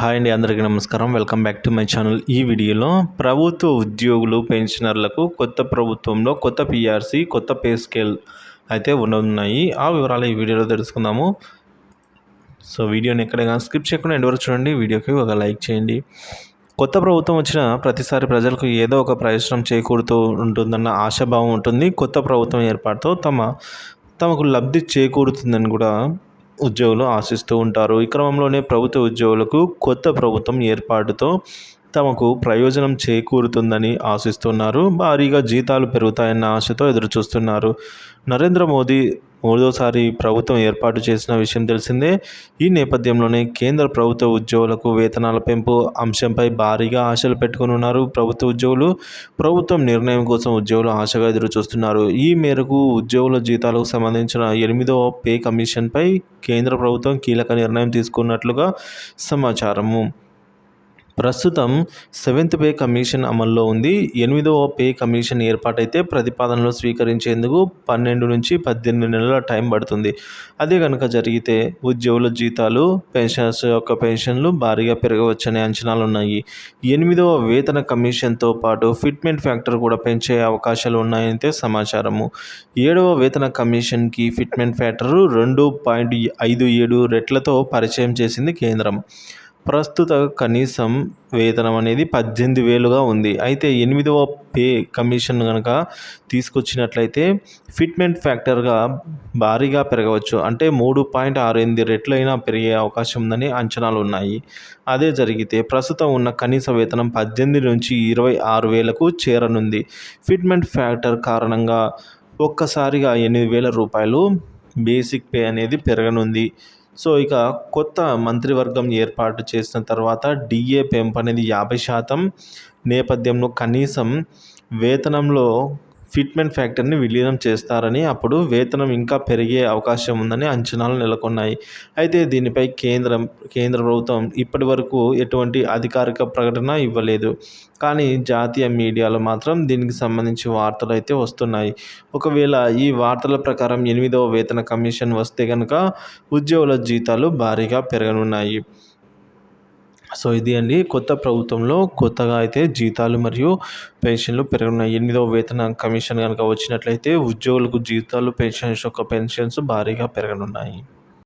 Hi అండి, అందరికీ నమస్కారం. Welcome back to my channel. ఈ వీడియోలో ప్రభుత్వ ఉద్యోగులు, పెన్షనర్లకు కొత్త ప్రభుత్వంలో కొత్త పిఆర్సీ, కొత్త పే స్కేల్ అయితే ఉండనున్నాయి. ఆ వివరాలు ఈ వీడియోలో తెలుసుకుందాము. సో వీడియోని ఎక్కడైనా స్కిప్ చేయకుండా ఎండ్ వరకు చూడండి. వీడియోకి ఒక లైక్ చేయండి. కొత్త ప్రభుత్వం వచ్చిన ప్రతిసారి ప్రజలకు ఏదో ఒక ప్రయోజనం చేకూరుతూ ఉంటుందన్న ఆశాభావం ఉంటుంది. కొత్త ప్రభుత్వం ఏర్పాటుతో తమకు లబ్ధి చేకూరుతుందని కూడా ఉద్యోగులు ఆశిస్తూ ఉంటారు. ఈ క్రమంలోనే ప్రభుత్వ ఉద్యోగులకు కొత్త ప్రభుత్వం ఏర్పాటుతో తమకు ప్రయోజనం చేకూరుతుందని ఆశిస్తున్నారు. భారీగా జీతాలు పెరుగుతాయన్న ఆశతో ఎదురుచూస్తున్నారు. నరేంద్ర మోదీ మూడోసారి ప్రభుత్వం ఏర్పాటు చేసిన విషయం తెలిసిందే. ఈ నేపథ్యంలోనే కేంద్ర ప్రభుత్వ ఉద్యోగులకు వేతనాల పెంపు అంశంపై భారీగా ఆశలు పెట్టుకుని ఉన్నారు ప్రభుత్వ ఉద్యోగులు. ప్రభుత్వం నిర్ణయం కోసం ఉద్యోగులు ఆశగా ఎదురు చూస్తున్నారు. ఈ మేరకు ఉద్యోగుల జీతాలకు సంబంధించిన 8వ పే కమిషన్పై కేంద్ర ప్రభుత్వం కీలక నిర్ణయం తీసుకున్నట్లుగా సమాచారము. ప్రస్తుతం 7th పే కమిషన్ అమల్లో ఉంది. 8వ పే కమిషన్ ఏర్పాటైతే ప్రతిపాదనలు స్వీకరించేందుకు 12 నుంచి 18 నెలల టైం పడుతుంది. అదే కనుక జరిగితే ఉద్యోగుల జీతాలు, పెన్షనర్స్ యొక్క పెన్షన్లు భారీగా పెరగవచ్చనే అంచనాలు ఉన్నాయి. 8వ వేతన కమిషన్తో పాటు ఫిట్మెంట్ ఫ్యాక్టర్ కూడా పెంచే అవకాశాలు ఉన్నాయంటే సమాచారము. 7వ వేతన కమిషన్కి ఫిట్మెంట్ ఫ్యాక్టర్ 2.57 రెట్లతో పరిచయం చేసింది కేంద్రం. ప్రస్తుత కనీసం వేతనం అనేది 18,000గా ఉంది. అయితే 8వ పే కమిషన్ కనుక తీసుకొచ్చినట్లయితే ఫిట్మెంట్ ఫ్యాక్టర్గా భారీగా పెరగవచ్చు. అంటే 3.68 రెట్లైనా పెరిగే అవకాశం ఉందని అంచనాలు ఉన్నాయి. అదే జరిగితే ప్రస్తుతం ఉన్న కనీస వేతనం 18 నుంచి 26,000కు చేరనుంది. ఫిట్మెంట్ ఫ్యాక్టర్ కారణంగా ఒక్కసారిగా 8,000 రూపాయలు బేసిక్ పే అనేది పెరగనుంది. సో ఇక కొత్త మంత్రివర్గం ఏర్పాటు చేసిన తర్వాత డిఏ పెంపు అనేది 50% నేపథ్యంలో కనీసం వేతనంలో ఫిట్మెంట్ ఫ్యాక్టర్ని విలీనం చేస్తారని, అప్పుడు వేతనం ఇంకా పెరిగే అవకాశం ఉందని అంచనాలు నెలకొన్నాయి. అయితే దీనిపై కేంద్ర ప్రభుత్వం ఇప్పటి వరకు ఎటువంటి అధికారిక ప్రకటన ఇవ్వలేదు. కానీ జాతీయ మీడియాలో మాత్రం దీనికి సంబంధించి వార్తలు అయితే వస్తున్నాయి. ఒకవేళ ఈ వార్తల ప్రకారం 8వ వేతన కమిషన్ వస్తే కనుక ఉద్యోగుల జీతాలు భారీగా పెరగనున్నాయి. సో ఇది అండి, కొత్త ప్రభుత్వంలో కొత్తగా అయితే జీతాలు మరియు పెన్షన్లు పెరగనున్నాయి. 8వ వేతన కమిషన్ కనుక వచ్చినట్లయితే ఉద్యోగులకు జీతాలు, పెన్షన్స్ భారీగా పెరగనున్నాయి.